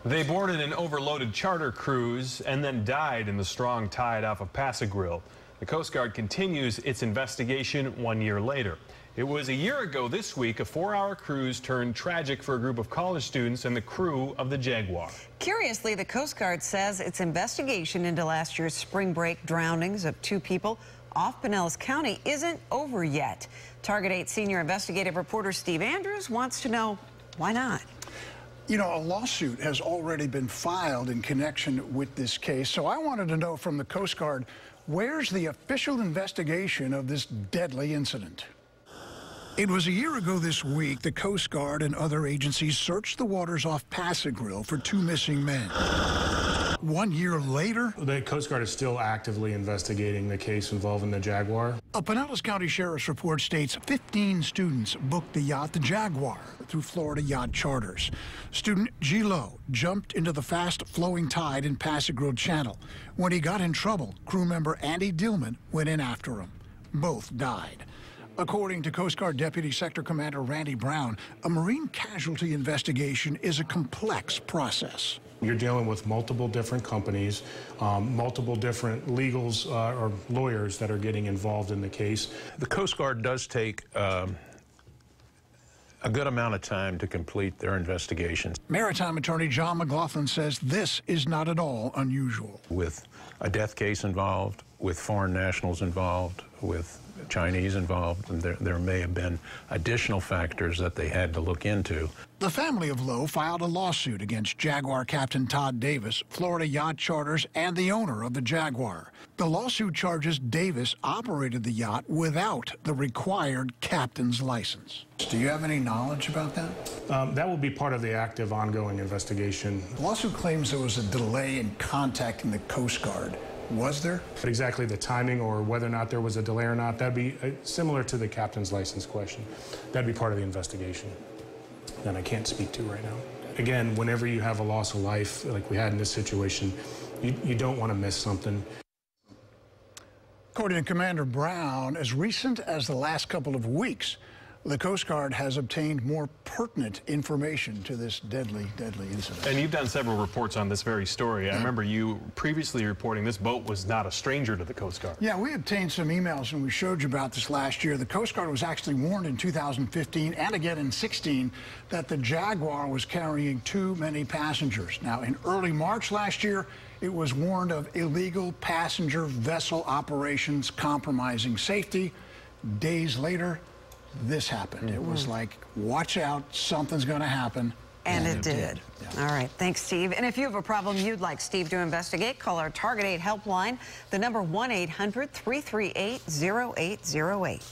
They boarded an overloaded charter cruise and then died in the strong tide off of Pass-A-Grille. The Coast Guard continues its investigation 1 year later. It was a year ago this week a 4-hour cruise turned tragic for a group of college students and the crew of the Jaguar. Curiously, the Coast Guard says its investigation into last year's spring break drownings of 2 people off Pinellas County isn't over yet. Target 8 senior investigative reporter Steve Andrews wants to know why not. You know, a lawsuit has already been filed in connection with this case, so I wanted to know from the Coast Guard, where's the official investigation of this deadly incident? It was a year ago this week the Coast Guard and other agencies searched the waters off Pass-A-Grille for 2 missing men. 1 year later, the Coast Guard is still actively investigating the case involving the Jaguar. A Pinellas County Sheriff's report states 15 students booked the yacht, the Jaguar, through Florida Yacht Charters. Student G. Lowe jumped into the fast-flowing tide in Pass-A-Grille Channel. When he got in trouble, crew member Andy Dillman went in after him. Both died. According to Coast Guard Deputy Sector Commander Randy Brown, a marine casualty investigation is a complex process. You're dealing with multiple different companies, multiple different legals or lawyers that are getting involved in the case. The Coast Guard does take a good amount of time to complete their investigations. Maritime attorney John McLaughlin says this is not at all unusual. With a death case involved, with foreign nationals involved, with Chinese involved, and there may have been additional factors that they had to look into. The family of Lowe filed a lawsuit against Jaguar Captain Todd Davis, Florida Yacht Charters, and the owner of the Jaguar. The lawsuit charges Davis operated the yacht without the required captain's license. Do you have any knowledge about that? That will be part of the active ongoing investigation. The lawsuit claims there was a delay in contacting the Coast Guard. Was there? But exactly the timing or whether or not there was a delay or not, that'd be similar to the captain's license question. That'd be part of the investigation that I can't speak to right now. Again, whenever you have a loss of life like we had in this situation, you don't want to miss something. According to Commander Brown, as recent as the last couple of weeks, the Coast Guard has obtained more pertinent information to this deadly incident. And you've done several reports on this very story. I remember you previously reporting this boat was not a stranger to the Coast Guard. Yeah, we obtained some emails and we showed you about this last year. The Coast Guard was actually warned in 2015 and again in 16 that the Jaguar was carrying too many passengers. Now, in early March last year, it was warned of illegal passenger vessel operations compromising safety. Days later, this happened. It was like, watch out, something's going to happen. And it did. Yeah. All right. Thanks, Steve. And if you have a problem you'd like Steve to investigate, call our Target 8 helpline, the number 1-800-338-0808.